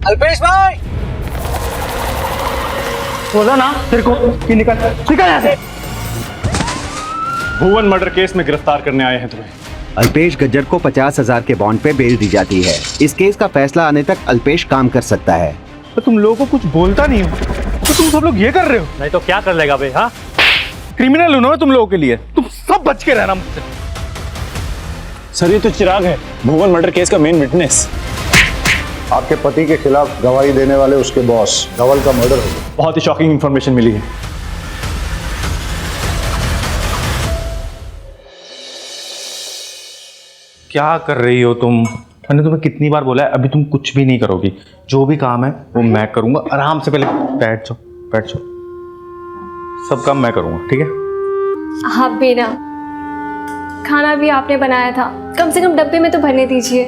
अल्पेश भाई, बोला ना तेरे को कि निकल यहाँ से। भुवन मर्डर केस में गिरफ्तार करने आए हैं तुम्हें। अल्पेश गज्जर को 50,000 के बॉन्ड पे बेल दी जाती है। इस केस का फैसला आने तक अल्पेश काम कर सकता है। तो तुम लोगों को कुछ बोलता नहीं हो तो तुम सब लोग ये कर रहे हो। नहीं तो क्या कर लेगा भाई? हाँ, क्रिमिनल हूं ना मैं तुम लोगों के लिए। तुम सब बच के रहना मुझसे। सर ये तो चिराग है, भुवन मर्डर केस का मेन विटनेस। आपके पति के खिलाफ गवाही देने वाले उसके बॉस धवल का मर्डर हो गया। बहुत ही शॉकिंग इंफॉर्मेशन मिली है। क्या कर रही हो तुम? मैंने तुम्हें कितनी बार बोला है, अभी तुम कुछ भी नहीं करोगी। जो भी काम है वो मैं करूंगा। आराम से पहले बैठ जाओ, बैठ जाओ। सब काम मैं करूंगा, ठीक है? हाँ बेना, खाना भी आपने बनाया था, कम से कम डब्बे में तो भरने दीजिए।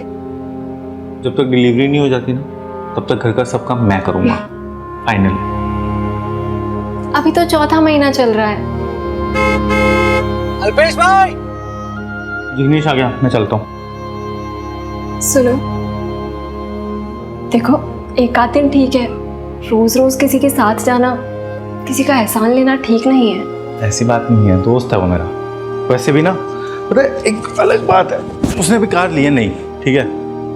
जब तक डिलीवरी नहीं हो जाती ना, तब तक घर का सब काम मैं करूंगा। फाइनली। अभी तो चौथा महीना चल रहा है। अल्पेश भाई, जिग्नेश आ गया, मैं चलता हूँ। सुनो, देखो एक आध दिन ठीक है, रोज रोज किसी के साथ जाना, किसी का एहसान लेना ठीक नहीं है। ऐसी बात नहीं है, दोस्त है वो मेरा। वैसे भी ना, पता है एक अलग बात है, उसने भी कार लिया नहीं, ठीक है?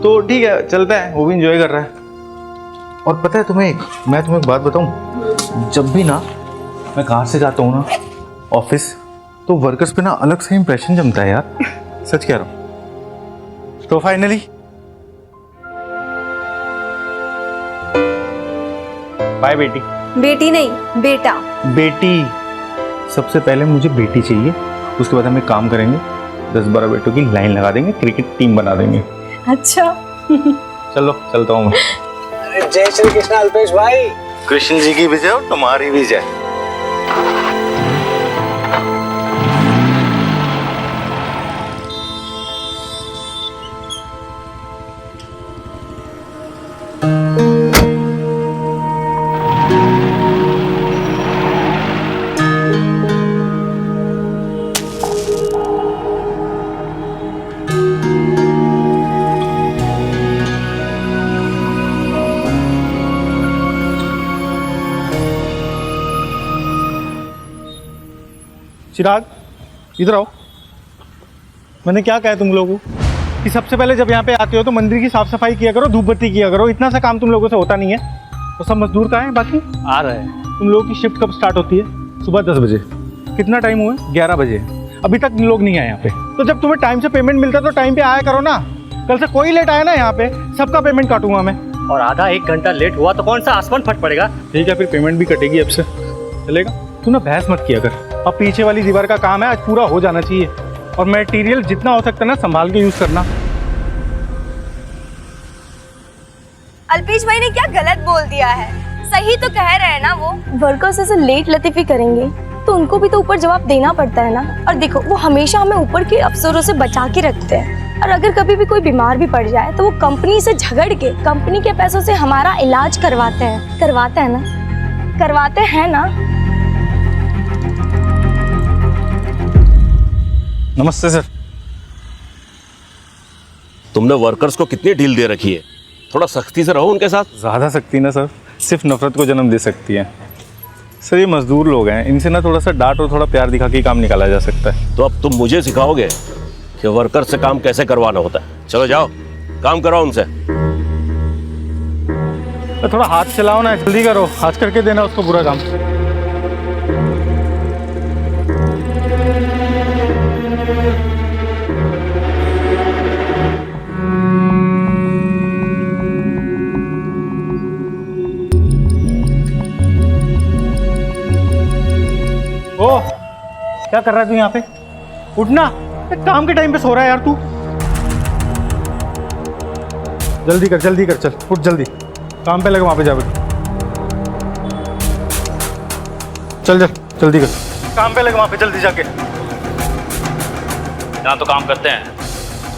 तो ठीक है, चलता है, वो भी एंजॉय कर रहा है। और पता है मैं तुम्हें एक बात बताऊं, जब भी ना मैं कार से जाता हूँ ना ऑफिस, तो वर्कर्स पे ना अलग से इंप्रेशन जमता है यार। सच कह रहा हूँ। तो फाइनली बाय बेटी। बेटी नहीं, बेटा। बेटी, सबसे पहले मुझे बेटी चाहिए, उसके बाद हम एक काम करेंगे, 10-12 बेटों की लाइन लगा देंगे, क्रिकेट टीम बना देंगे। अच्छा। चलो चलता हूँ मैं। अरे जय श्री कृष्ण अल्पेश भाई। कृष्ण जी की विजय और तुम्हारी भी जय। चिराग, इधर आओ। मैंने क्या कहा तुम लोगों को कि सबसे पहले जब यहाँ पे आते हो तो मंदिर की साफ सफाई किया करो, धूप बत्ती किया करो। इतना सा काम तुम लोगों से होता नहीं है। तो सब मजदूर कहाँ हैं बाकी? आ रहे हैं। तुम लोगों की शिफ्ट कब स्टार्ट होती है? सुबह 10 बजे। कितना टाइम हुआ है? 11 बजे। अभी तक लोग नहीं आए यहाँ पे। तो जब तुम्हें टाइम से पेमेंट मिलता है तो टाइम पे आया करो ना। कल से कोई लेट आया ना यहाँ पे, सबका पेमेंट काटूंगा मैं। और आधा 1 घंटा लेट हुआ तो कौन सा आसमान फट पड़ेगा? ठीक है, फिर पेमेंट भी कटेगी अब से, चलेगा? तू ना बहस मत किया कर। अब पीछे वाली दीवार का काम है, आज पूरा हो जाना चाहिए। और मटेरियल जितना हो सकता है ना संभाल के यूज करना। अल्पेश भाई ने क्या गलत बोल दिया है? सही तो कह रहे हैं ना वो। वर्कर्स ऐसे लेट लतीफी करेंगे तो उनको भी तो ऊपर जवाब देना पड़ता है ना। और देखो, वो हमेशा हमें ऊपर के अफसरों से बचा के रखते हैं। और अगर कभी भी कोई बीमार भी पड़ जाए तो वो कंपनी से झगड़ के कंपनी के पैसों से हमारा इलाज करवाते हैं। करवाते हैं ना। नमस्ते सर। तुमने वर्कर्स को कितनी ढील दे रखी है? थोड़ा सख्ती से रहो उनके साथ। ज़्यादा सख्ती ना सर, सिर्फ नफरत को जन्म दे सकती है। सर ये मजदूर लोग हैं, इनसे ना थोड़ा सा डांट और थोड़ा प्यार दिखा के काम निकाला जा सकता है। तो अब तुम मुझे सिखाओगे कि वर्कर से काम कैसे करवाना होता है? चलो जाओ, काम कराओ उनसे। तो थोड़ा हाथ चलाओ ना, जल्दी करो, आज करके देना उसको पूरा काम। ओ, क्या कर रहा है तू यहाँ पे? उठना, काम के टाइम पे सो रहा है यार तू। जल्दी कर, चल उठ जल्दी, काम पे लगे वहां पे जा। चल जल्दी कर, काम पे लगे वहां पे जल्दी जाके। यहाँ तो काम करते हैं,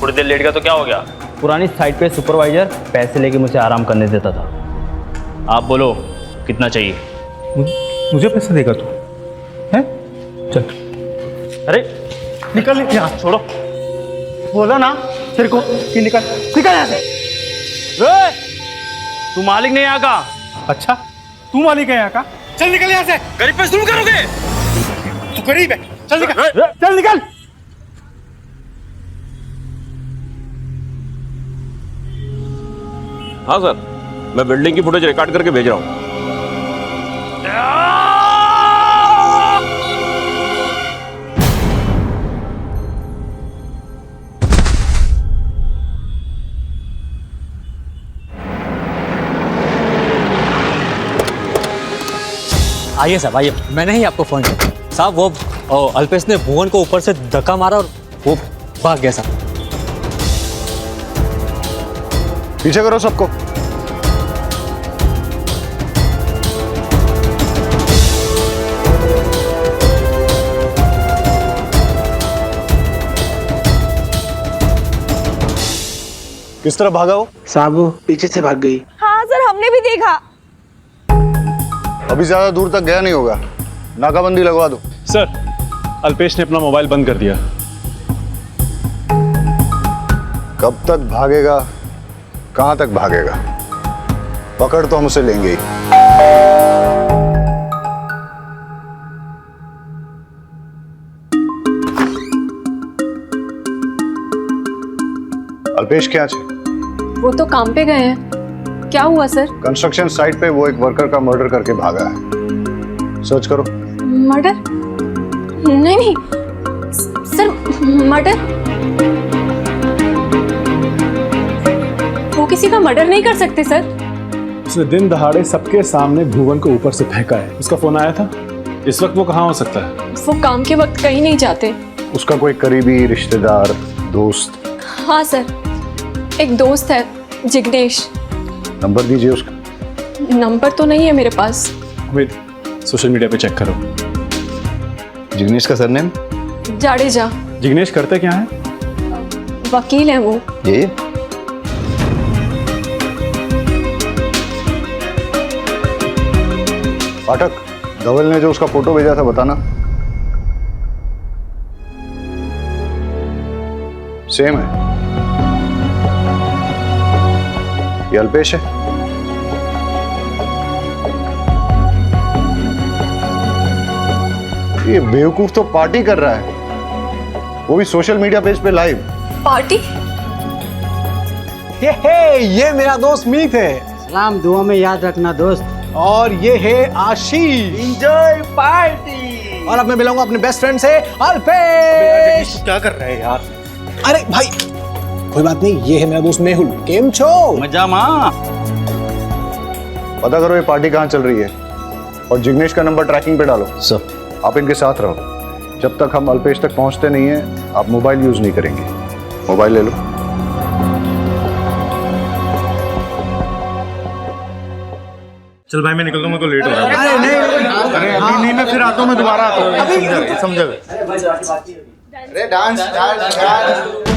थोड़ी देर लेट गया तो क्या हो गया? पुरानी साइट पे सुपरवाइजर पैसे लेके मुझे आराम करने देता था। आप बोलो कितना चाहिए? मुझे पैसे देगा तू? हैं? चल। अरे निकल यहाँ, छोड़ो। बोला ना तेरे को कि निकल यहाँ से। तू मालिक नहीं यहाँ का। अच्छा, तू मालिक है यहाँ का? चल निकल यहाँ से। गरीब पे जुल्म करोगे? तू गरीब है, चल निकल, चल निकल। हाँ सर, मैं बिल्डिंग की फुटेज रिकॉर्ड करके भेज रहा हूँ। आइए साहब आइए, मैंने ही आपको फोन किया साहब। वो अल्पेश ने भुवन को ऊपर से धक्का मारा और वो भाग गया साहब। पीछे करो सबको। किस तरह भागा वो? साहब वो पीछे से भाग गई। हाँ सर, हमने भी देखा। अभी ज्यादा दूर तक गया नहीं होगा, नाकाबंदी लगवा दो। सर, अल्पेश ने अपना मोबाइल बंद कर दिया। कब तक भागेगा, कहां तक भागेगा? पकड़ तो हम उसे लेंगे ही। अल्पेश क्या है? वो तो काम पे गए हैं। क्या हुआ सर? कंस्ट्रक्शन साइट पे वो एक वर्कर का मर्डर करके भागा है। सर्च करो। मर्डर? नहीं नहीं सर, मर्डर? वो किसी का मर्डर नहीं कर सकते सर। उसने दिन दहाड़े सबके सामने भुवन को ऊपर से फेंका है। उसका फोन आया था। इस वक्त वो कहाँ हो सकता है? वो काम के वक्त कहीं नहीं जाते। उसका कोई करीबी रिश्तेदार, दोस्त? हाँ सर, एक दोस्त है जिग्नेश। नंबर दीजिए उसका। नंबर तो नहीं है मेरे पास। वेट, सोशल मीडिया पे चेक करो। जिग्नेश का सरनेम? जाडेजा। जिग्नेश करते क्या है? वकील है वो। ये पाठक, धवल ने जो उसका फोटो भेजा था बताना। सेम है। ये अल्पेश है। ये बेवकूफ तो पार्टी कर रहा है, वो भी सोशल मीडिया पेज पे लाइव। पार्टी? ये मेरा दोस्त मीत है। सलाम दुआ में याद रखना दोस्त। और ये है आशीष। Enjoy party. और अब मैं मिलाऊंगा अपने बेस्ट फ्रेंड से अल्पेश। क्या कर रहे हैं यार? अरे भाई कोई बात नहीं, ये है मेरा दोस्त मेहुल। केम छो? मजा माँ। पता करो ये पार्टी कहाँ चल रही है और जिग्नेश का नंबर ट्रैकिंग पे डालो। सर, आप इनके साथ रहो। जब तक हम अल्पेश तक पहुंचते नहीं हैं, आप मोबाइल यूज नहीं करेंगे। मोबाइल ले लो। चल भाई मैं निकलता हूँ, मेरे को लेट हो रहा है। अरे अभी नहीं, मैं फिर आता हूँ, मैं दोबारा आता हूँ। समझा? अरे डांस डांस डांस।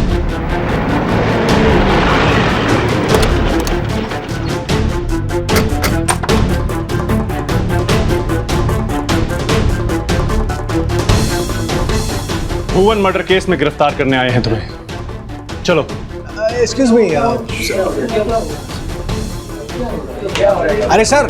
भुवन मर्डर केस में गिरफ्तार करने आए हैं तुम्हें। चलो। Excuse me. अरे सर,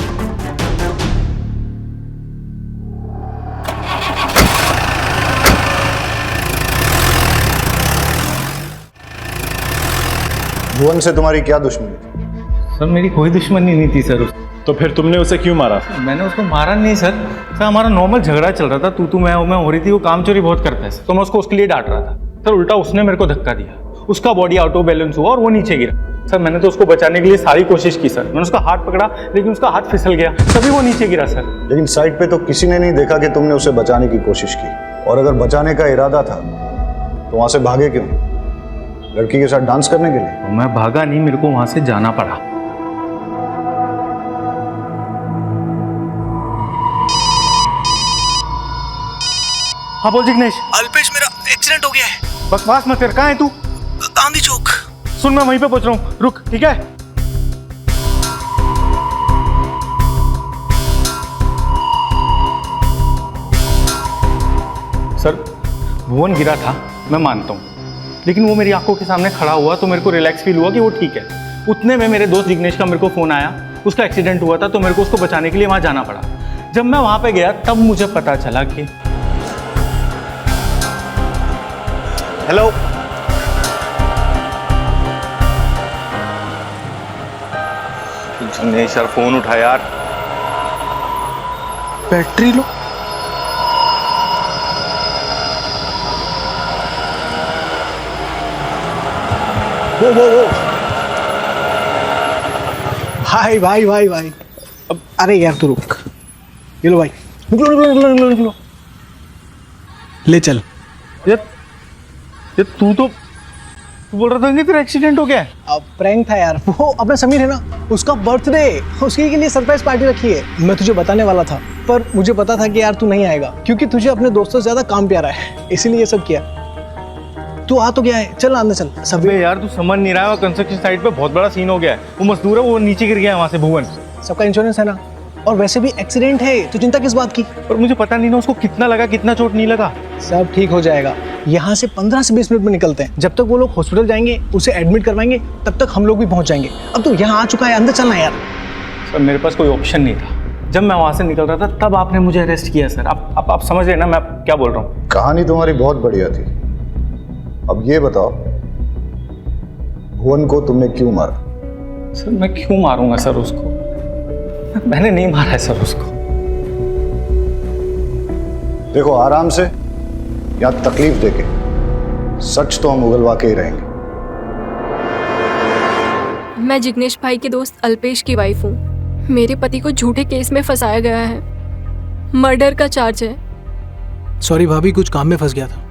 भुवन से तुम्हारी क्या दुश्मनी थी? सर मेरी कोई दुश्मनी नहीं थी सर। तो फिर तुमने उसे क्यों मारा? मैंने उसको मारा नहीं सर। सर हमारा नॉर्मल झगड़ा चल रहा था, तू मैं हो रही थी। वो काम चोरी बहुत करता है सर, तो मैं उसको उसके लिए डांट रहा था सर। उल्टा उसने मेरे को धक्का दिया, उसका बॉडी आउट ऑफ बैलेंस हुआ और वो नीचे गिरा सर। मैंने तो उसको बचाने के लिए सारी कोशिश की सर। मैंने उसका हाथ पकड़ा लेकिन उसका हाथ फिसल गया, तभी वो नीचे गिरा सर। लेकिन साइट पे तो किसी ने नहीं देखा कि तुमने उसे बचाने की कोशिश की। और अगर बचाने का इरादा था तो वहां से भागे क्यों? लड़की के साथ डांस करने के लिए? मैं भागा नहीं, मेरे को वहां से जाना पड़ा। हाँ बोल जिग्नेश। अल्पेश मेरा एक्सीडेंट हो गया है। बकवास मत कर, कहाँ है तू? गांधी चौक। सुन मैं वहीं पे पहुंच रहा हूँ, रुक ठीक है? सर भुवन गिरा था, मैं मानता हूँ, लेकिन वो मेरी आंखों के सामने खड़ा हुआ तो मेरे को रिलैक्स फील हुआ कि वो ठीक है। उतने में मेरे दोस्त जिग्नेश का मेरे को फ़ोन आया उसका एक्सीडेंट हुआ था तो मेरे को उसको बचाने के लिए वहां जाना पड़ा। जब मैं वहां पे गया तब मुझे पता चला कि हेलो, जिग्नेश यार फोन उठा यार, बैटरी लो। वो भाई भाई भाई भाई, अब अरे यार तू रुक, ये लो भाई, निकलो निकलो निकलो निकलो निकलो, ले चल। ये तू बोल रहा था कि तेरा एक्सीडेंट हो गया है? अब प्रैंक था यार, वो अपना समीर है ना, उसका बर्थडे, उसके लिए सरप्राइज पार्टी रखी है। मैं तुझे बताने वाला था पर मुझे पता था कि यार तू नहीं आएगा क्योंकि तुझे अपने दोस्तों से ज्यादा काम प्यारा है, इसीलिए ये सब किया। तू आ तो गया है, चल अंदर चल। सब यार तू समझ नहीं रहा है, कंस्ट्रक्शन साइट पे बहुत बड़ा सीन हो गया है। वो मजदूर है, वो नीचे गिर गया है वहां से भुवन। सबका इंश्योरेंस है ना, और वैसे भी एक्सीडेंट है तो चिंता किस बात की। और मुझे पता नहीं ना उसको कितना लगा, कितना चोट नहीं लगा। सब ठीक हो जाएगा, यहाँ से 15 से 20 मिनट में निकलते हैं। जब तक वो लोग हॉस्पिटल जाएंगे, उसे एडमिट करवाएंगे, तब तक हम लोग भी पहुंच जाएंगे। अब तो यहाँ आ चुका है, अंदर चलना यार। सर मेरे पास कोई ऑप्शन नहीं था, जब मैं वहां से निकल रहा था तब आपने मुझे अरेस्ट किया सर। आप समझ रहे ना मैं क्या बोल रहा हूँ? कहानी तुम्हारी बहुत बढ़िया थी। अब ये बताओ, भुवन को तुमने क्यों मारा? सर मैं क्यों मारूंगा सर उसको? मैंने नहीं मारा है सर उसको। देखो आराम से, या तकलीफ देके, सच तो हम उगलवा के ही रहेंगे। मैं जिग्नेश भाई के दोस्त अल्पेश की वाइफ हूँ। मेरे पति को झूठे केस में फंसाया गया है, मर्डर का चार्ज है। सॉरी भाभी, कुछ काम में फंस गया था।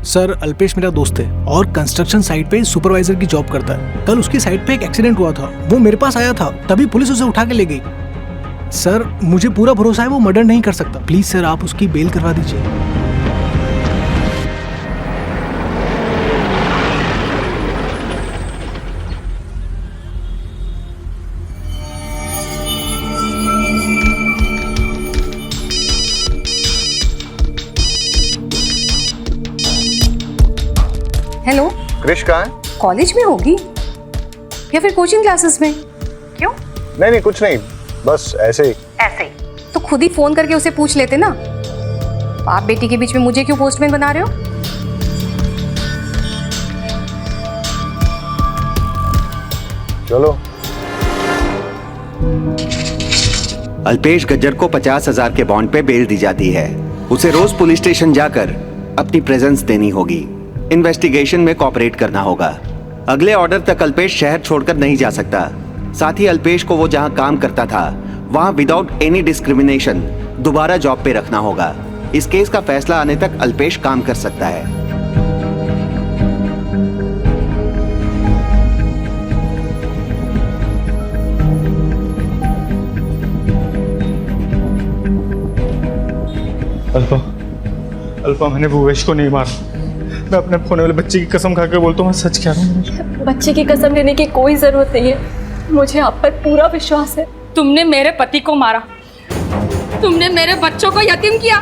सर अल्पेश मेरा दोस्त है और कंस्ट्रक्शन साइट पे सुपरवाइजर की जॉब करता है। कल उसकी साइट पे एक एक्सीडेंट हुआ था, वो मेरे पास आया था, तभी पुलिस उसे उठा के ले गई। सर मुझे पूरा भरोसा है वो मर्डर नहीं कर सकता। प्लीज सर आप उसकी बेल करवा दीजिए। हेलो, क्रिश कहाँ है? कॉलेज में होगी या फिर कोचिंग क्लासेस में? क्यों? नहीं कुछ नहीं, बस ऐसे ही। ऐसे ही तो खुद ही फोन करके उसे पूछ लेते ना। बाप बेटी के बीच में मुझे क्यों पोस्टमैन बना रहे हो? चलो। अल्पेश गज्जर को 50,000 के बॉन्ड पे बेल दी जाती है। उसे रोज पुलिस स्टेशन जाकर अपनी प्रेजेंस देनी होगी, इन्वेस्टिगेशन में कोऑपरेट करना होगा। अगले ऑर्डर तक अल्पेश शहर छोड़कर नहीं जा सकता। साथ ही अल्पेश को वो जहां काम करता था वहां विदाउट एनी डिस्क्रिमिनेशन दोबारा जॉब पे रखना होगा। इस केस का फैसला आने तक अल्पेश काम कर सकता है। अल्पा मैंने भुवेश को नहीं मारा। मैं अपने होने वाले बच्चे की कसम खा के बोलता हूँ, मैं सच कह रहा हूँ। बच्चे की कसम लेने की कोई जरूरत नहीं है, मुझे आप पर पूरा विश्वास है। तुमने मेरे पति को मारा, तुमने मेरे बच्चों को यतीम किया।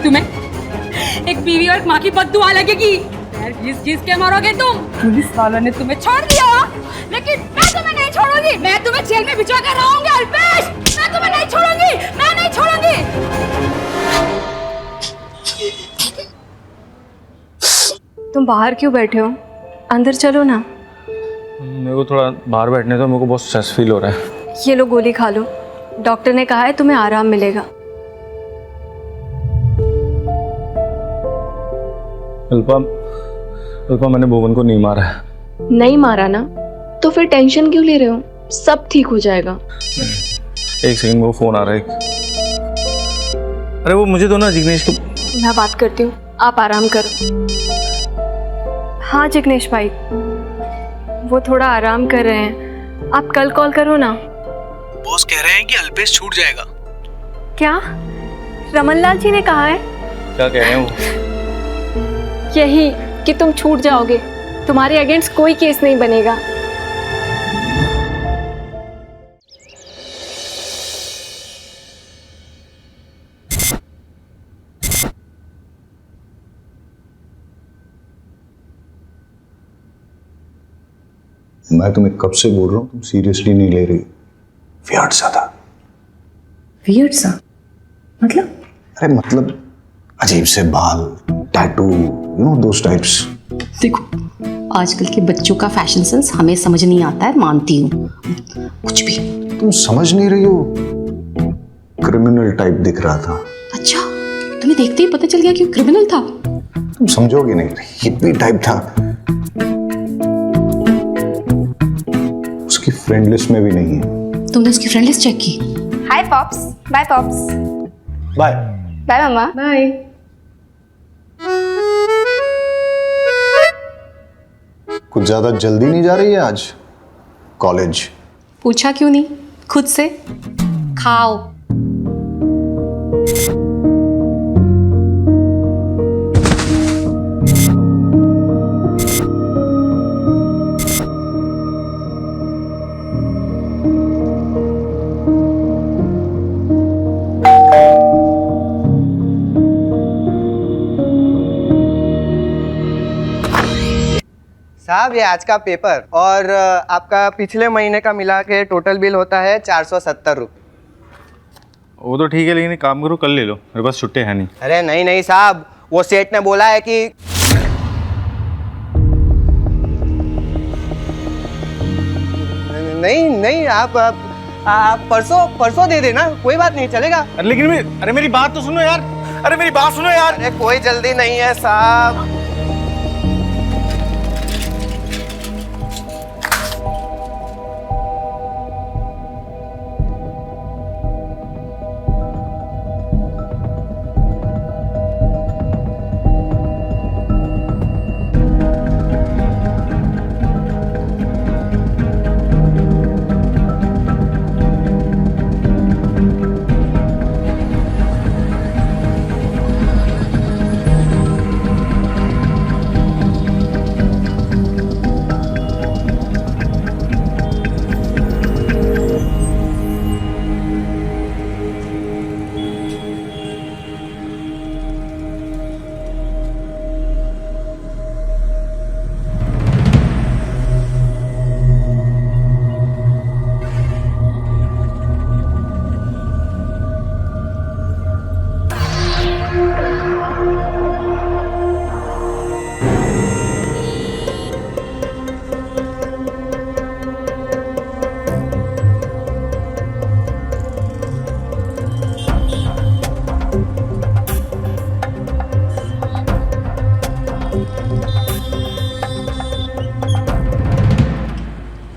तुम्हें एक बीवी और माँ की बद्दुआ लगेगी। घिस घिस के मरोगे तुम। पुलिस वालों ने तुम्हें छोड़ दिया, लेकिन मैं तुम्हें नहीं छोड़ूंगी। मैं तुम्हें जेल में भिजवा कर रहूंगी अल्पेश। मैं तुम्हें नहीं छोड़ूंगी, मैं नहीं छोड़ूंगी। तुम बाहर क्यों बैठे हो? अंदर चलो ना। मेरे को थोड़ा बाहर बैठने दो, मेरे को बहुत स्ट्रेस फील हो रहा है। ये लो गोली खा लो, डॉक्टर ने कहा है तुम्हें आराम मिलेगा। अल्पा मैंने भुवन को नहीं मारा है। नहीं मारा ना, तो फिर टेंशन क्यों ले रहे हो? सब ठीक हो जाएगा। एक सेकंड, वो फोन आ रहा है। अरे वो मुझे दो ना जिग्नेश को। मैं बात करती हूँ, आप आराम करो। हाँ जिग्नेश भाई, वो थोड़ा आराम कर रहे हैं, आप कल कॉल करो ना। बॉस कह रहे हैं कि अल्पेश छूट जाएगा। क्या रमनलाल जी ने कहा है? क्या कह रहे हैं वो? यही कि तुम छूट जाओगे, तुम्हारे अगेंस्ट कोई केस नहीं बनेगा। मैं तुम्हें कब से बोल रहा हूँ, तुम सीरियसली नहीं ले रही। वियर्ड सा था। वियर्ड सा मतलब? अरे मतलब अजीब से बाल, tattoo, you know those types. देखो, आजकल के बच्चों का फैशन सेंस हमें समझ नहीं आता है, मानती हूँ, कुछ भी। तुम समझ नहीं रही हो, क्रिमिनल टाइप दिख रहा था। अच्छा, तुम्हें देखते ही पता चल गया कि वो क्रिमिनल था? तुम समझोगे नहीं, हिप्पी टाइप था। उसकी फ्रेंड लिस्ट में भी नहीं है। तुमने उसकी फ्रेंड लिस्ट चेक की? Hi pops, bye pops. Bye bye mama. Bye. कुछ ज्यादा जल्दी नहीं जा रही है आज कॉलेज? पूछा क्यों नहीं खुद से? खाओ। साहब, ये आज का पेपर और आपका पिछले महीने का मिला के टोटल बिल होता है 470 रुपये। वो तो ठीक है, लेकिन एक काम करो, कल ले लो, मेरे पास छुट्टे हैं नहीं। अरे नहीं नहीं साहब, वो सेठ ने बोला है कि नहीं नहीं, आप परसों दे देना, कोई बात नहीं, चलेगा। अरे मेरी बात तो सुनो यार, अरे मेरी बात सुनो यार। अरे कोई जल्दी नहीं है साहब।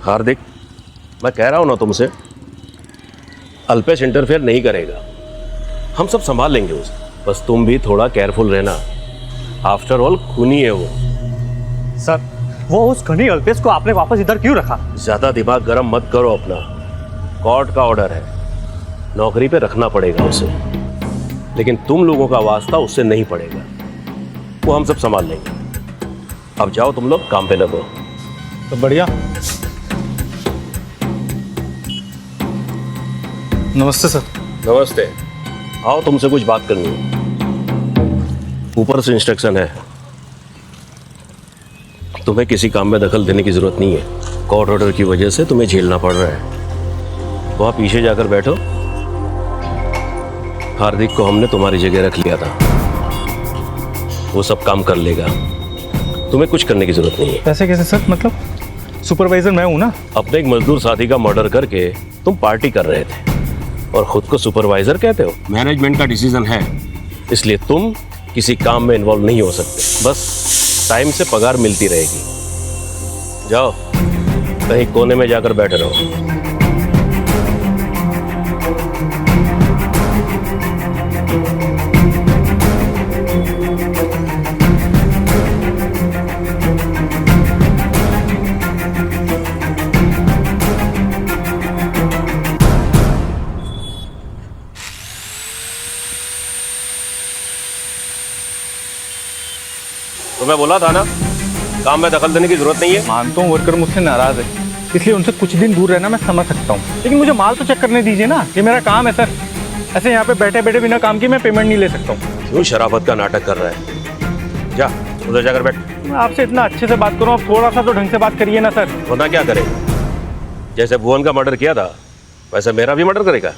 हार्दिक, मैं कह रहा हूं ना तुमसे, अल्पेश इंटरफेयर नहीं करेगा, हम सब संभाल लेंगे उसे। बस तुम भी थोड़ा केयरफुल रहना, आफ्टर ऑल खूनी है वो। सर, वो उस खनी अल्पेश को आपने वापस इधर क्यों रखा? ज्यादा दिमाग गर्म मत करो अपना, कोर्ट का ऑर्डर है, नौकरी पे रखना पड़ेगा उसे, लेकिन तुम लोगों का वास्ता उससे नहीं पड़ेगा, वो हम सब संभाल लेंगे। अब जाओ तुम लोग काम पे लगो। तो बढ़िया। नमस्ते सर। नमस्ते, आओ, तुमसे कुछ बात करनी है। ऊपर से इंस्ट्रक्शन है, तुम्हें किसी काम में दखल देने की जरूरत नहीं है, कोर्ट ऑर्डर की वजह से तुम्हें झेलना पड़ रहा है। वहाँ पीछे जाकर बैठो, हार्दिक को हमने तुम्हारी जगह रख लिया था, वो सब काम कर लेगा, तुम्हें कुछ करने की जरूरत नहीं है। ऐसे कैसे सर? मतलब सुपरवाइजर मैं हूं ना। अपने एक मजदूर साथी का मर्डर करके तुम पार्टी कर रहे थे और खुद को सुपरवाइजर कहते हो। मैनेजमेंट का डिसीजन है, इसलिए तुम किसी काम में इन्वॉल्व नहीं हो सकते, बस टाइम से पगार मिलती रहेगी। जाओ कहीं कोने में जाकर बैठे रहो। तो मैं बोला था ना, काम में दखल देने की जरूरत नहीं है। मानता हूँ वर्कर मुझसे नाराज है, इसलिए उनसे कुछ दिन दूर रहना मैं समझ सकता हूँ, लेकिन मुझे माल तो चेक करने दीजिए ना, ये मेरा काम है सर। ऐसे यहाँ पे बैठे बैठे बिना काम की मैं पेमेंट नहीं ले सकता हूँ। क्यों शराफत का नाटक कर रहा है? जा उधर जाकर बैठ। मैं आपसे इतना अच्छे से बात करूं, आप थोड़ा सा तो ढंग से बात करिए ना सर। वरना क्या करे? जैसे भुवन का मर्डर किया था वैसे मेरा भी मर्डर करेगा?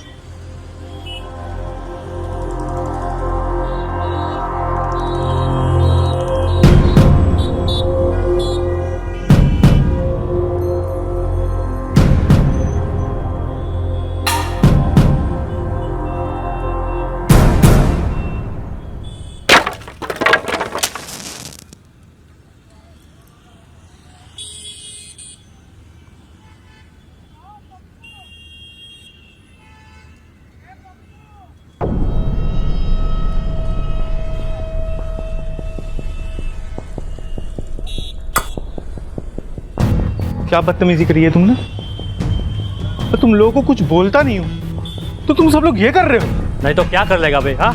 क्या बदतमीजी करी है तुमने? तो तुम लोगों को कुछ बोलता नहीं हो तो तुम सब लोग ये कर रहे हो। नहीं तो क्या कर लेगा बे? हाँ,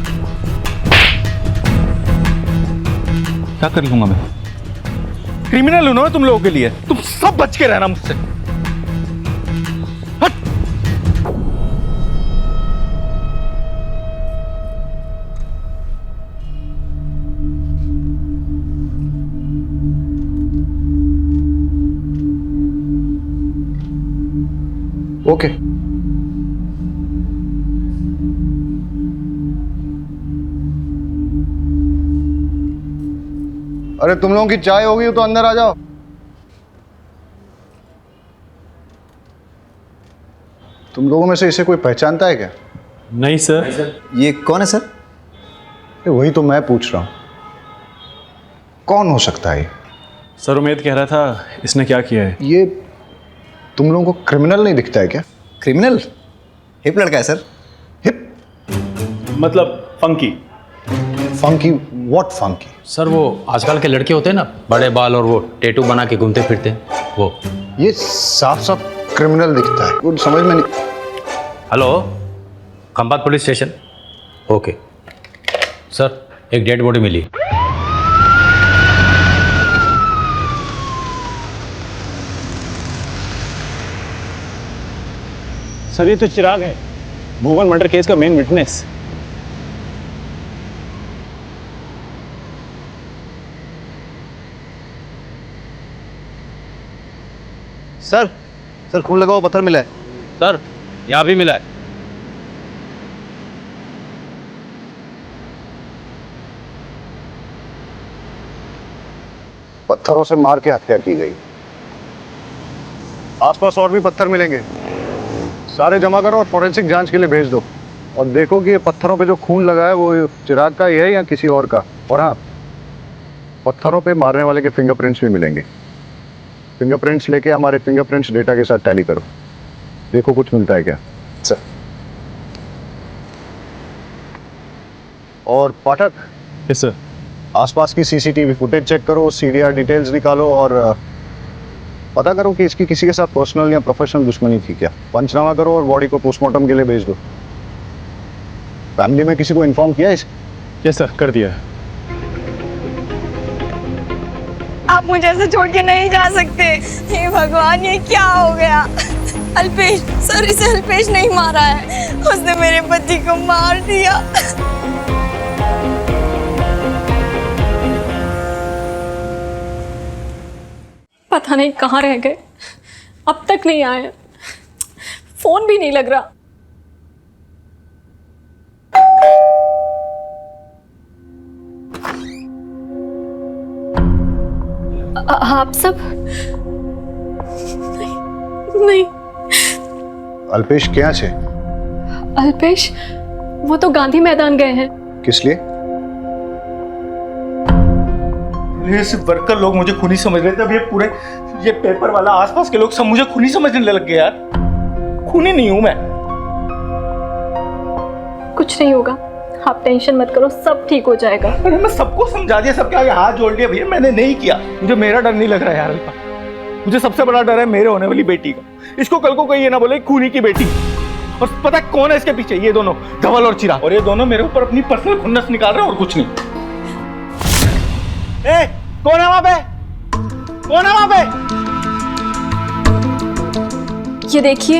क्या कर लूंगा मैं? क्रिमिनल हूं ना तुम लोगों के लिए। तुम सब बच के रहना मुझसे। हट। ओके। अरे तुम लोगों की चाय होगी तो अंदर आ जाओ। तुम लोगों में से इसे कोई पहचानता है क्या? नहीं सर। ये कौन है सर? वही तो मैं पूछ रहा हूं, कौन हो सकता है ये? सर उमेद कह रहा था इसने क्या किया है। ये तुम लोगों को क्रिमिनल नहीं दिखता है क्या? क्रिमिनल? हिप लड़का है सर। हिप मतलब funky. Funky? What funky? Sir वो आजकल के लड़के होते हैं ना, बड़े बाल और वो टैटू बना के घूमते फिरते हैं, वो। ये साफ साफ क्रिमिनल दिखता है, कुछ समझ में नहीं। Hello, Khambhat police station. Okay sir, एक डेड बॉडी मिली। सर ये तो चिराग है, भुवन मर्डर केस का मेन विटनेस। सर, सर खून लगा हुआ पत्थर मिला है। सर यहाँ भी मिला है। पत्थरों से मार के हत्या की गई। आसपास और भी पत्थर मिलेंगे, सारे जमा करो और फॉरेंसिक जांच के लिए भेज दो। और देखो कि ये पत्थरों पे जो खून लगा है वो चिराग का ही है या किसी और का। और हाँ, पत्थरों पे मारने वाले के फिंगरप्रिंट्स भी मिलेंगे। फिंगरप्रिंट्स लेके हमारे फिंगरप्रिंट्स डेटा के साथ टैली करो, देखो कुछ मिलता है क्या। सर। और पाठक। Yes sir. आसपास की सीसीटीवी फुटेज चेक करो, सीडीआर डिटेल्स निकालो और पता करो कि इसकी किसी के साथ पर्सनल या प्रोफेशनल दुश्मनी थी क्या। पंचनामा करो और बॉडी को पोस्टमार्टम के लिए भेज दो। फैमिली में किसी को इन्फॉर्म किया इस? यस सर, कर दिया। आप मुझे ऐसे छोड़ के नहीं जा सकते। हे भगवान, ये क्या हो गया? अल्पेश सर, इसे अल्पेश नहीं मारा है, उसने मेरे पति को मार दिया। पता नहीं कहाँ रह गए, अब तक नहीं आए, फोन भी नहीं लग रहा। आप सब? नहीं। अल्पेश क्या छे? अल्पेश वो तो गांधी मैदान गए हैं। किस लिए? ये सिर्फ वर्कर लोग मुझे खूनी समझ रहे थे, अब ये पेपर वाला आसपास के लोग सब मुझे खूनी समझने लग गए यार। खूनी नहीं हूं मैं। कुछ नहीं होगा, आप टेंशन मत करो, सब ठीक हो जाएगा। अरे मैं सबको समझा दिया, सबके आगे हाथ जोड़ दिया, भैया मैंने नहीं किया। मुझे मेरा डर नहीं लग रहा है यार अल्पा। मुझे सबसे बड़ा डर है मेरे होने वाली बेटी का। इसको कल को कोई ये ना बोले खूनी की बेटी। और पता है कौन है इसके पीछे? ये दोनों, धवल और चिराग। और ये दोनों मेरे ऊपर अपनी पर्सनल खुन्नस निकाल रहे हैं और कुछ नहीं। ए, कौन है वहां पे? कौन है वहां पे? ये देखिए,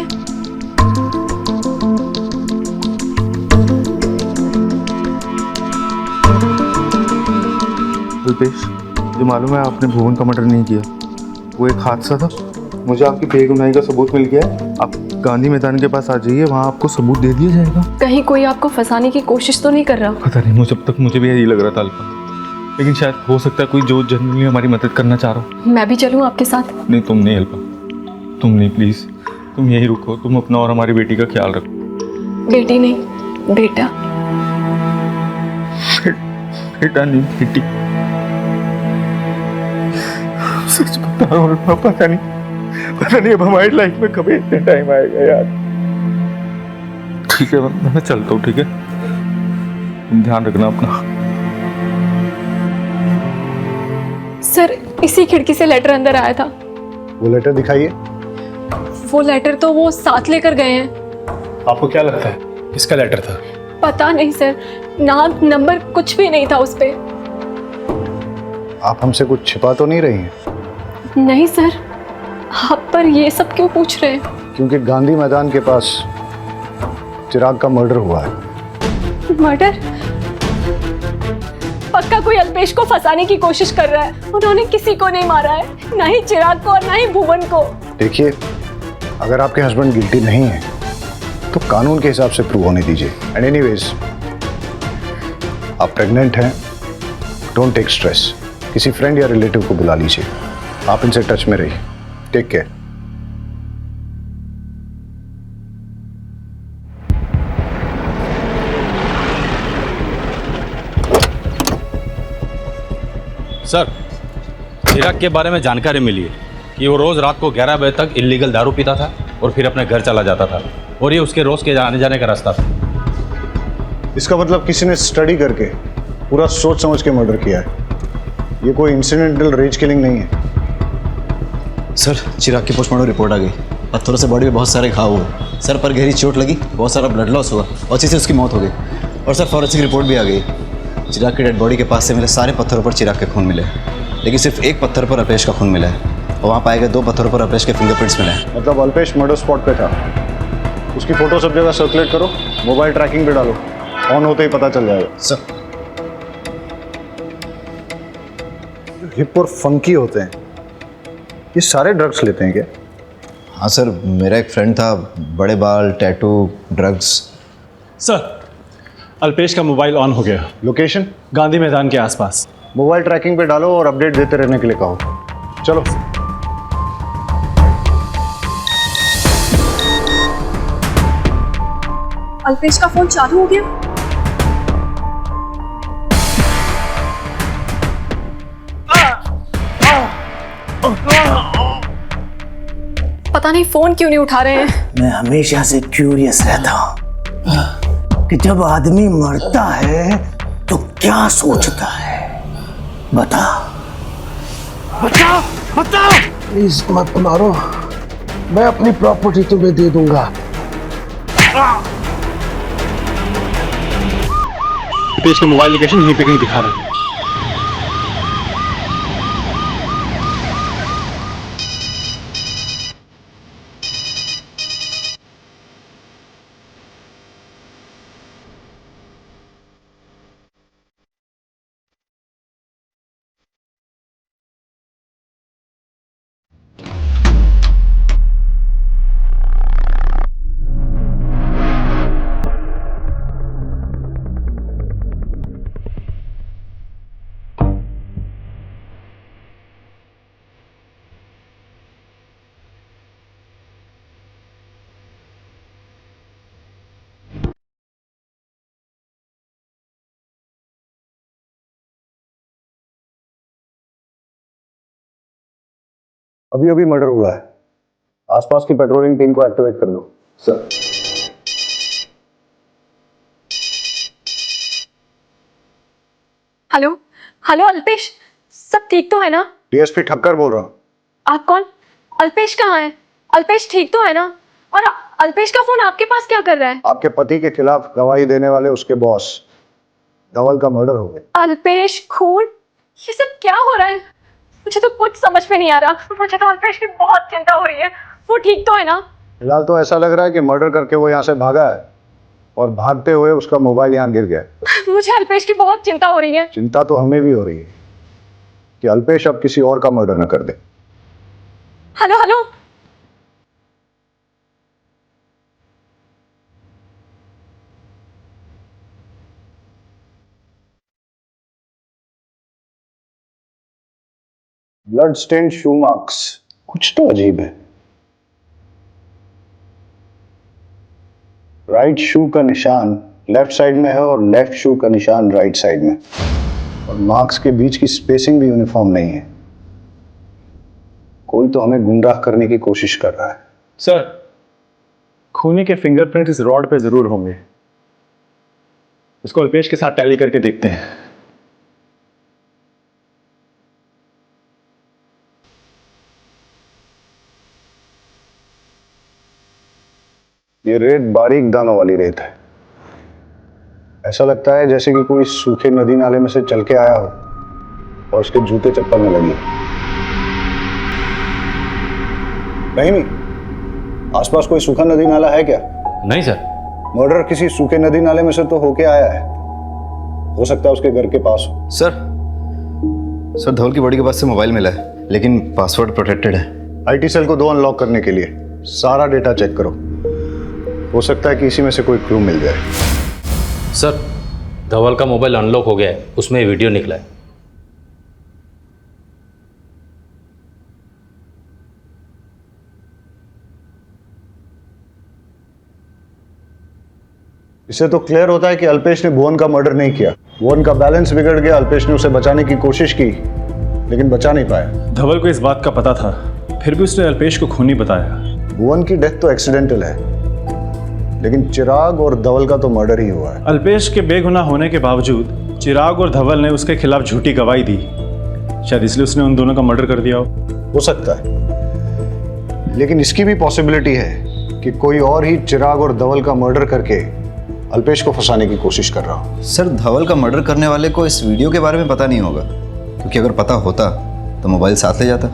अल्पेश, मुझे मालूम है आपने भुवन का मर्डर नहीं किया, वो एक हादसा था। मुझे आपकी बेगुनाही का सबूत मिल गया है। आप गांधी मैदान के पास आ जाइए, वहाँ आपको सबूत दे दिया जाएगा। कहीं कोई आपको फंसाने की कोशिश तो नहीं कर रहा? पता नहीं, मुझे अब तक मुझे भी यही लग रहा था अल्पा, लेकिन शायद हो सकता है कोई जो जनरली हमारी मदद करना चाह रहा हो। मैं भी चलूँ आपके साथ? नहीं, तुम नहीं अल्पा, तुम नहीं, प्लीज़ तुम यहीं रुको। तुम अपना और हमारी बेटी का ख्याल रखो। बेटी नहीं, बेटा। बेटा नहीं, बेटी। सच बता रहा हूँ, पता नहीं अब हमारी लाइफ में कभी इतने टाइम आएगा यार। ठीक है, मैं चलता हूँ, ठीक है? तुम ध्यान रखना अपना। सर, इसी खिड़की से लेटर अंदर आया था। वो लेटर दिखाइए। वो लेटर तो वो साथ लेकर गए हैं। आपको क्या लगता है किसका लेटर था? पता नहीं सर, नाम नंबर कुछ भी नहीं था उस पे। आप हमसे कुछ छिपा तो नहीं रही हैं? नहीं सर, आप पर ये सब क्यों पूछ रहे हैं? क्योंकि गांधी मैदान के पास चिराग का मर्डर हुआ है। मर्डर? पक्का कोई अल्पेश को फंसाने की कोशिश कर रहा है। उन्होंने किसी को नहीं मारा है, ना ही चिराग को और ना ही भुवन को। देखिए, अगर आपके हस्बैंड गिल्टी नहीं है तो कानून के हिसाब से प्रूव होने दीजिए। एंड एनीवेज, आप प्रेग्नेंट हैं, डोंट टेक स्ट्रेस। किसी फ्रेंड या रिलेटिव को बुला लीजिए। आप इनसे टच में रहिए। Take care. सर, चिराग के बारे में जानकारी मिली है कि वो रोज़ रात को 11 बजे तक इल्लीगल दारू पीता था और फिर अपने घर चला जाता था, और ये उसके रोज़ के आने जाने का रास्ता था। इसका मतलब किसी ने स्टडी करके पूरा सोच समझ के मर्डर किया है। ये कोई इंसिडेंटल रेज किलिंग नहीं है। सर, चिराग की पोस्टमार्टम रिपोर्ट आ गई। पत्थरों से बॉडी में बहुत सारे घाव हुए, सर पर गहरी चोट लगी, बहुत सारा ब्लड लॉस हुआ और इसी से उसकी मौत हो गई। और सर, फॉरेंसिक रिपोर्ट भी आ गई। चिराग की डेड बॉडी के पास से मिले सारे पत्थरों पर चिराग के खून मिले, लेकिन सिर्फ एक पत्थर पर अल्पेश का खून मिला है, और वहाँ पाए गए 2 पत्थरों पर अल्पेश के फिंगरप्रिंट्स मिले हैं। मतलब अल्पेश मर्डर स्पॉट पे था। उसकी फोटो सब जगह सर्कुलेट करो, मोबाइल ट्रैकिंग पे डालो, ऑन होते ही पता चल जाएगा। सर, हिप और फंकी होते हैं, ये सारे ड्रग्स लेते हैं क्या? हाँ सर, मेरा एक फ्रेंड था, बड़े बाल, टैटू, ड्रग्स। सर, अल्पेश का मोबाइल ऑन हो गया। लोकेशन? गांधी मैदान के आसपास। मोबाइल ट्रैकिंग पे डालो और अपडेट देते रहने के लिए कहो। चलो। अल्पेश का फोन चालू हो गया। पता नहीं फोन क्यों नहीं उठा रहे हैं। मैं हमेशा से क्यूरियस रहता हूँ कि जब आदमी मरता है तो क्या सोचता है। बता बता बता। प्लीज मत मारो, मैं अपनी प्रॉपर्टी तुम्हें दे दूंगा। अल्पेश का मोबाइल लोकेशन यहीं पे कहीं दिखा रहा है। अभी अभी मर्डर हुआ है, आसपास की पेट्रोलिंग टीम को एक्टिवेट कर दो। सर। हेलो हेलो अल्पेश, सब ठीक तो है ना? डीएसपी ठक्कर बोल रहा हूँ। आप कौन? अल्पेश कहाँ है? अल्पेश ठीक तो है ना? और अल्पेश का फोन आपके पास क्या कर रहा है? आपके पति के खिलाफ गवाही देने वाले उसके बॉस धवल का मर्डर हो गया। अल्पेश खून? ये सब क्या हो रहा है? मुझे तो कुछ समझ में नहीं आ रहा। मुझे तो अल्पेश की बहुत चिंता हो रही है। वो ठीक तो है ना? फिलहाल तो ऐसा लग रहा है कि मर्डर करके वो यहाँ से भागा है और भागते हुए उसका मोबाइल यहाँ गिर गया। मुझे अल्पेश की बहुत चिंता हो रही है। चिंता तो हमें भी हो रही है। कि अल्पेश अब किसी और का मर्डर न कर दे। Hello hello. Blood stain shoe marks, कुछ तो अजीब है। राइट शू का निशान लेफ्ट साइड में है और लेफ्ट शू का निशान राइट साइड में, और मार्क्स के बीच की स्पेसिंग भी यूनिफॉर्म नहीं है। कोई तो हमें गुमराह करने की कोशिश कर रहा है। सर, खूनी के फिंगरप्रिंट इस रॉड पे जरूर होंगे। इसको अल्पेश के साथ टैली करके देखते हैं। ये रेत बारीक दानों वाली रेत है। ऐसा लगता है जैसे कि कोई सूखे नदी नाले में से चल के आया हो और उसके जूते चप्पल में लगी। नहीं नहीं, आसपास कोई सूखा नदी नाला है क्या? नहीं सर। मर्डर किसी सूखे नदी नाले में से तो होके आया है। हो सकता है उसके घर के पास हो। सर धवल की बॉडी के पास से मोबाइल मिला है, लेकिन पासवर्ड प्रोटेक्टेड है। आईटी सेल को 2 अनलॉक करने के लिए सारा डेटा चेक करो। हो सकता है कि इसी में से कोई क्लू मिल जाए। सर, धवल का मोबाइल अनलॉक हो गया है, उसमें वीडियो निकला है। इससे तो क्लियर होता है कि अल्पेश ने भुवन का मर्डर नहीं किया। भुवन का बैलेंस बिगड़ गया, अल्पेश ने उसे बचाने की कोशिश की लेकिन बचा नहीं पाया। धवल को इस बात का पता था, फिर भी उसने अल्पेश को खूनी बताया। भुवन की डेथ तो एक्सीडेंटल है, लेकिन चिराग और धवल का तो मर्डर ही हुआ है। अल्पेश के बेगुनाह होने के बावजूद चिराग और धवल ने उसके खिलाफ झूठी गवाही दी। शायद इसलिए उसने उन दोनों का मर्डर कर दिया हो सकता है, लेकिन इसकी भी पॉसिबिलिटी है कि कोई और ही चिराग और धवल का मर्डर करके अल्पेश को फंसाने की कोशिश कर रहा हो। सर, धवल का मर्डर करने वाले को इस वीडियो के बारे में पता नहीं होगा, क्योंकि अगर पता होता तो मोबाइल साथ ले जाता।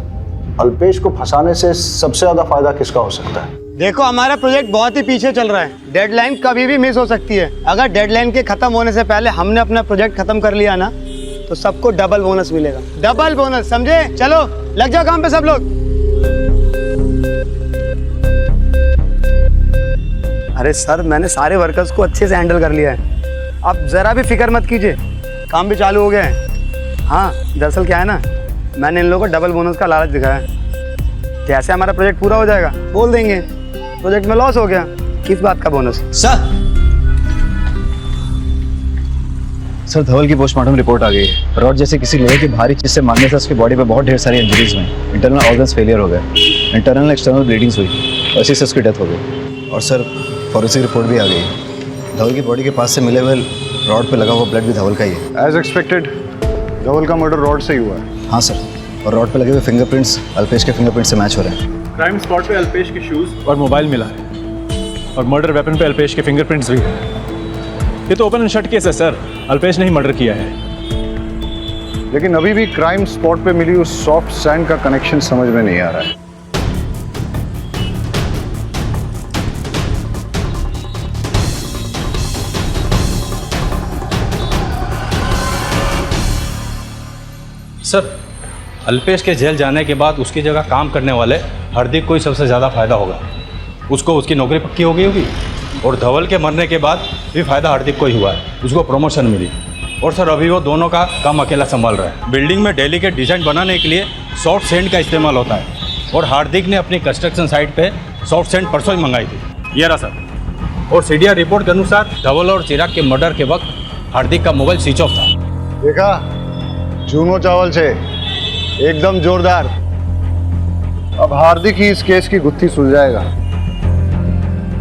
अल्पेश को फंसाने से सबसे ज्यादा फायदा किसका हो सकता है? देखो, हमारा प्रोजेक्ट बहुत ही पीछे चल रहा है। डेडलाइन कभी भी मिस हो सकती है। अगर डेडलाइन के खत्म होने से पहले हमने अपना प्रोजेक्ट खत्म कर लिया ना, तो सबको डबल बोनस मिलेगा। डबल बोनस, समझे? चलो लग जाओ काम पे सब लोग। अरे सर, मैंने सारे वर्कर्स को अच्छे से हैंडल कर लिया है। आप जरा भी फिक्र मत कीजिए, काम भी चालू हो गया है। हाँ, दरअसल क्या है ना, मैंने इन लोगों को डबल बोनस का लालच दिखाया है। जैसे हमारा प्रोजेक्ट पूरा हो जाएगा बोल देंगे प्रोजेक्ट में लॉस हो गया, किस बात का बोनस। सर, धवल की पोस्टमार्टम रिपोर्ट आ गई है। रॉड जैसे किसी लोहे की भारी चीज से मारने से उसकी बॉडी पे बहुत ढेर सारी इंजरीज हुई। इंटरनल ऑर्गन्स फेलियर हो गए, इंटरनल एक्सटर्नल ब्लीडिंग्स हुई, इसी से उसकी डेथ हो गई। और सर, फॉरेंसिक रिपोर्ट भी आ गई। धवल की बॉडी के पास से मिले हुए रॉड पे लगा हुआ ब्लड भी धवल का ही है। एज एक्सपेक्टेड, धवल का मर्डर रॉड से ही हुआ है। हाँ सर, और रॉड पे लगे हुए फिंगरप्रिंट्स अल्पेश के फिंगरप्रिंट से मैच हो रहे हैं। क्राइम स्पॉट पे अल्पेश के शूज और मोबाइल मिला है, और मर्डर वेपन पे अल्पेश के फिंगरप्रिंट्स भी हैं। ये तो ओपन एंड शट केस है सर, अल्पेश ने ही मर्डर किया है। लेकिन अभी भी क्राइम स्पॉट पे मिली उस सॉफ्ट सैंड का कनेक्शन समझ में नहीं आ रहा है। सर, अल्पेश के जेल जाने के बाद उसकी जगह काम करने वाले हार्दिक को ही सबसे ज़्यादा फायदा होगा। उसको उसकी नौकरी पक्की हो गई होगी, और धवल के मरने के बाद भी फायदा हार्दिक को ही हुआ है, उसको प्रमोशन मिली। और सर, अभी वो दोनों का काम अकेला संभाल रहा है। बिल्डिंग में डेलीकेट डिजाइन बनाने के लिए सॉफ्ट सैंड का इस्तेमाल होता है, और हार्दिक ने अपनी कंस्ट्रक्शन साइट पे सॉफ्ट सैंड परसों ही मंगाई थी। ये रहा सर। और सीडीआर रिपोर्ट के अनुसार धवल और चिराग के मर्डर के वक्त हार्दिक का मोबाइल स्विच ऑफ था। देखा, जूनो चावल से एकदम जोरदार। अब हार्दिक ही इस केस की गुत्थी सुलझाएगा।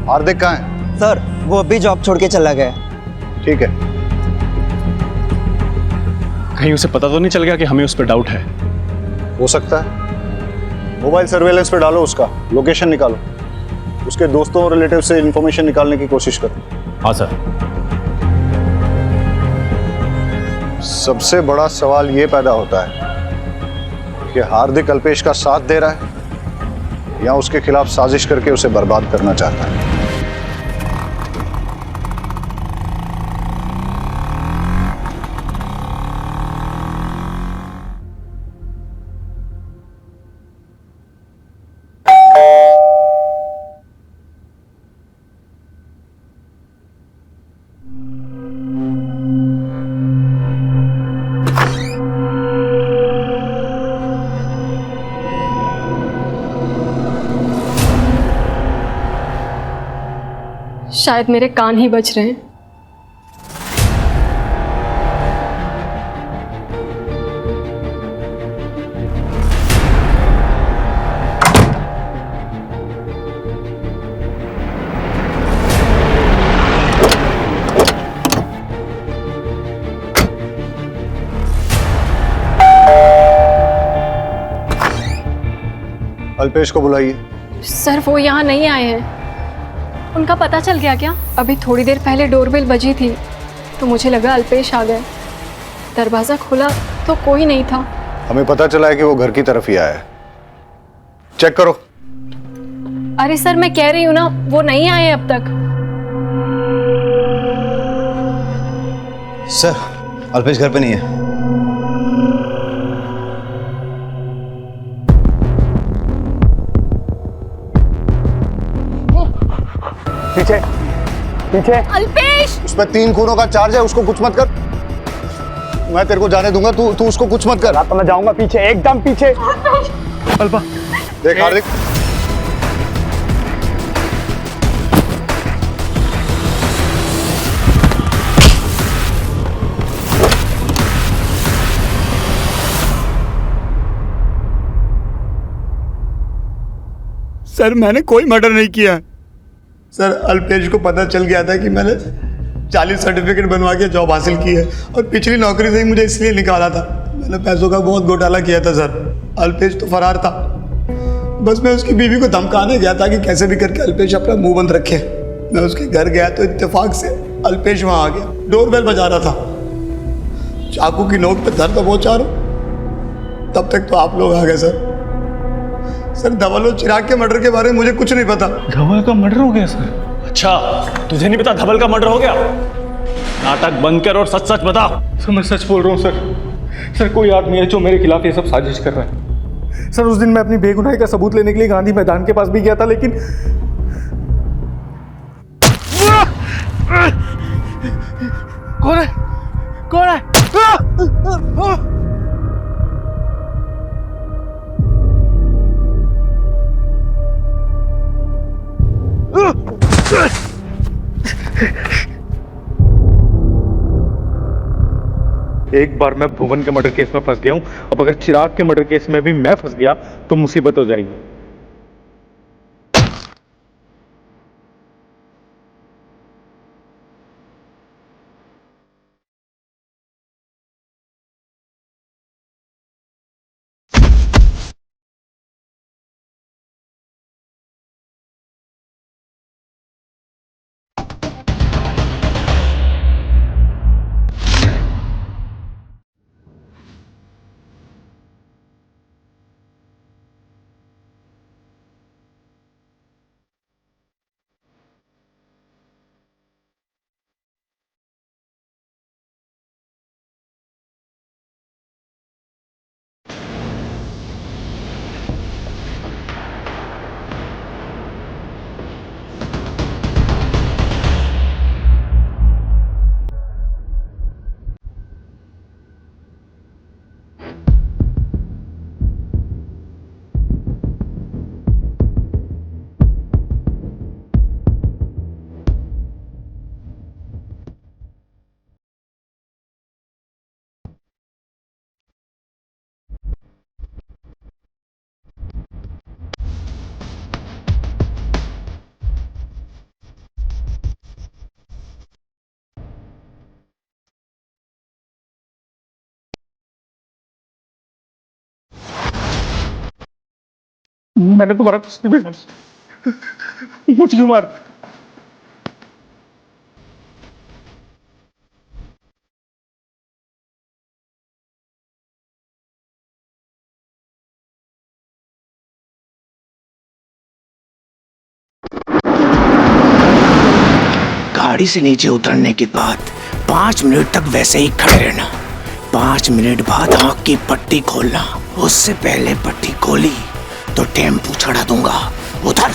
हार्दिक कहाँ है? सर, वो अभी जॉब छोड़ के चला गया। ठीक है। कहीं उसे पता तो नहीं चल गया कि हमें उस पर डाउट है? हो सकता है। मोबाइल सर्वेलेंस पे डालो, उसका लोकेशन निकालो, उसके दोस्तों और रिलेटिव से इंफॉर्मेशन निकालने की कोशिश करो। हाँ सर। सबसे बड़ा सवाल ये पैदा होता है कि हार्दिक अल्पेश का साथ दे रहा है या उसके खिलाफ साजिश करके उसे बर्बाद करना चाहता है। शायद मेरे कान ही बज रहे हैं। अल्पेश को बुलाइए। सर वो यहाँ नहीं आए हैं। उनका पता चल गया क्या? अभी थोड़ी देर पहले डोरबेल बजी थी तो मुझे लगा अल्पेश आ गए। दरवाज़ा खोला तो कोई नहीं था। हमें पता चला है कि वो घर की तरफ ही आया है। चेक करो। अरे सर मैं कह रही हूँ ना, वो नहीं आए अब तक। सर अल्पेश घर पे नहीं है। पीछे पीछे। अल्पेश! उसमें 3 खूनों का चार्ज है, उसको कुछ मत कर। मैं तेरे को जाने दूंगा, तू उसको कुछ मत कर। तो मैं जाऊंगा पीछे, एकदम पीछे। अल्पा देख हार्दिक, सर मैंने कोई मर्डर नहीं किया। सर अल्पेश को पता चल गया था कि मैंने 40 सर्टिफिकेट बनवा के जॉब हासिल की है और पिछली नौकरी से ही मुझे इसलिए निकाला था। मैंने पैसों का बहुत घोटाला किया था सर। अल्पेश तो फरार था, बस मैं उसकी बीवी को धमकाने गया था कि कैसे भी करके अल्पेश अपना मुंह बंद रखे। मैं उसके घर गया तो इत्तेफाक से अल्पेश वहाँ आ गया। डोरबेल बजा रहा था, चाकू की नोक पे दर्द पहुँचा रहा, तब तक तो आप लोग आ गए सर। सर धवल और चिराग के मर्डर के बारे में मुझे कुछ नहीं पता। धवल का मर्डर हो गया सर? अच्छा, तुझे नहीं पता धवल का मर्डर हो गया? नाटक बंद कर और सच सच बता। सर मैं सच बोल रहा हूँ सर। सर कोई आदमी है जो मेरे खिलाफ ये सब साजिश कर रहा है। सर उस दिन मैं अपनी बेगुनाही का सबूत लेने के लिए गांधी मैदान के पास भी गया था, लेकिन कौन है? कौन है? एक बार मैं भुवन के मर्डर केस में फंस गया हूं, अब अगर चिराग के मर्डर केस में भी मैं फंस गया तो मुसीबत हो जाएगी। मैंने तुम्हारा कुछ नहीं बिगाड़ा, मुझे मार। गाड़ी से नीचे उतरने के बाद 5 मिनट तक वैसे ही खड़े रहना। 5 मिनट बाद आँख की पट्टी खोलना। उससे पहले पट्टी खोली तो टेम्पू चढ़ा दूंगा। उधर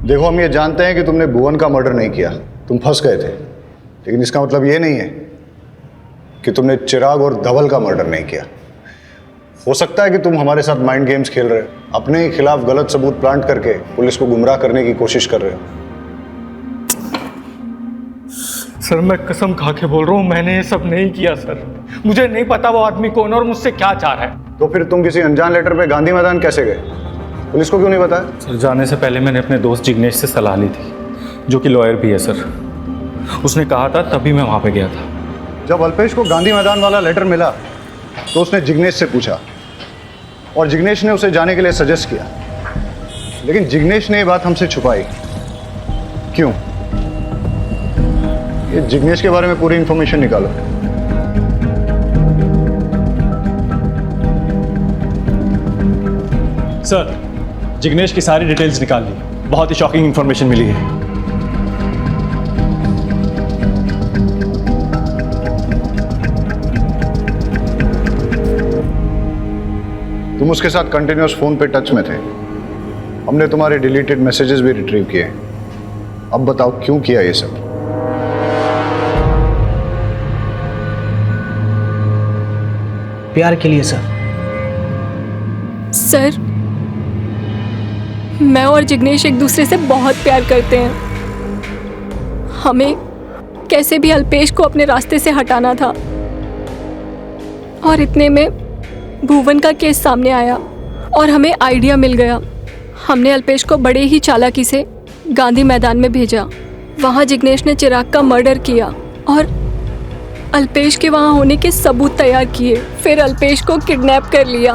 देखो हम ये जानते हैं कि तुमने भुवन का मर्डर नहीं किया, तुम फंस गए थे, लेकिन इसका मतलब ये नहीं है कि तुमने चिराग और धवल का मर्डर नहीं किया। हो सकता है कि तुम हमारे साथ माइंड गेम्स खेल रहे हो, अपने ही खिलाफ गलत सबूत प्लांट करके पुलिस को गुमराह करने की कोशिश कर रहे हो। सर मैं कसम खा के बोल रहा हूँ, मैंने ये सब नहीं किया सर। मुझे नहीं पता वो आदमी कौन है और मुझसे क्या चाह रहा है। तो फिर तुम किसी अनजान लेटर पे गांधी मैदान कैसे गए? पुलिस को क्यों नहीं बताया? सर जाने से पहले मैंने अपने दोस्त जिग्नेश से सलाह ली थी, जो कि लॉयर भी है सर। उसने कहा था तभी मैं वहाँ पे गया था। जब अल्पेश को गांधी मैदान वाला लेटर मिला तो उसने जिग्नेश से पूछा और जिग्नेश ने उसे जाने के लिए सजेस्ट किया, लेकिन जिग्नेश ने ये बात हमसे छुपाई। क्यों? ये जिग्नेश के बारे में पूरी इंफॉर्मेशन निकालो। सर जिग्नेश की सारी डिटेल्स निकाल ली, बहुत ही शॉकिंग इंफॉर्मेशन मिली है। तुम उसके साथ कंटिन्यूअस फोन पे टच में थे। हमने तुम्हारे डिलीटेड मैसेजेस भी रिट्रीव किए। अब बताओ क्यों किया ये सब? प्यार के लिए सर। सर मैं और जिग्नेश एक दूसरे से बहुत प्यार करते हैं। हमें कैसे भी अल्पेश को अपने रास्ते से हटाना था और इतने में भुवन का केस सामने आया और हमें आइडिया मिल गया। हमने अल्पेश को बड़े ही चालाकी से गांधी मैदान में भेजा। वहाँ जिग्नेश ने चिराग का मर्डर किया और अल्पेश के वहाँ होने के सबूत तैयार किए। फिर अल्पेश को किडनैप कर लिया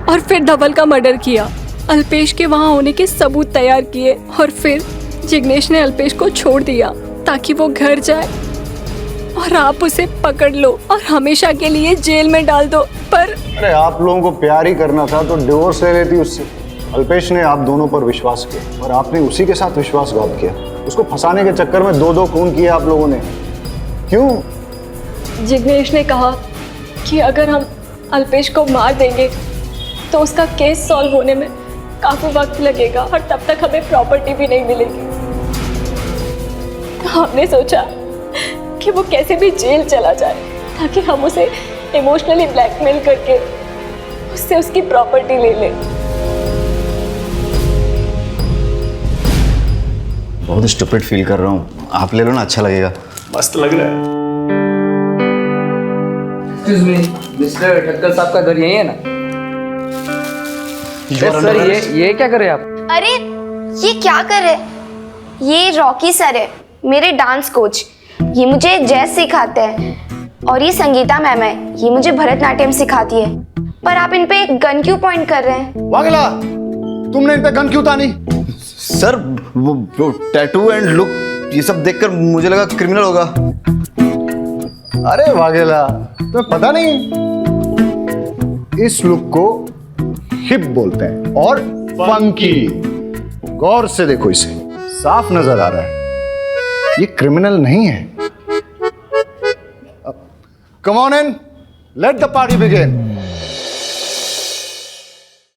और फिर धवल का मर्डर किया। अल्पेश के वहाँ होने के सबूत तैयार किए और फिर जिग्नेश ने अल्पेश को छोड़ दिया ताकि वो घर जाए और आप उसे पकड़ लो और हमेशा के लिए जेल में डाल दो। पर अरे आप लोगों को प्यार ही करना था तो डिवोर्स ले लेती उससे। अल्पेश ने आप दोनों पर विश्वास किया और आपने उसी के साथ विश्वासघात किया। उसको फंसाने के चक्कर में दो खून किए आप लोगों ने। क्यों? जिग्नेश ने कहा कि अगर हम अल्पेश को मार देंगे तो उसका केस सॉल्व होने में काफी वक्त लगेगा और तब तक हमें प्रॉपर्टी भी नहीं मिलेगी। तो हमने सोचा कि वो कैसे भी जेल चला जाए ताकि हम उसे इमोशनली ब्लैकमेल करके उससे उसकी प्रॉपर्टी ले लें। बहुत स्टूपिड फील कर रहा हूँ, आप ले लो ना, अच्छा लगेगा। मस्त लग रहा है। एक्सक्यूज मी, मिस्टर ठक्कर साहब का घर यही है ना? सर ये क्या कर रहे हैं आप? अरे ये क्या कर रहे? ये रॉकी सर है, मेरे डांस कोच। ये मुझे जैज सिखाते हैं और ये संगीता मैम है, ये मुझे भरतनाट्यम सिखाती है। पर आप इन पे गन क्यों पॉइंट कर रहे हैं? वागेला, तुमने इन पे गन क्यों तानी? सर वो टैटू एंड लुक ये सब देखकर मुझे लगा क्रिमिनल होगा। अरे वागेला, तुम्हें पता नहीं, इस लुक को हिप बोलते हैं और फंकी। गौर से देखो इसे, साफ नजर आ रहा है ये क्रिमिनल नहीं है। Come on in, let the party begin.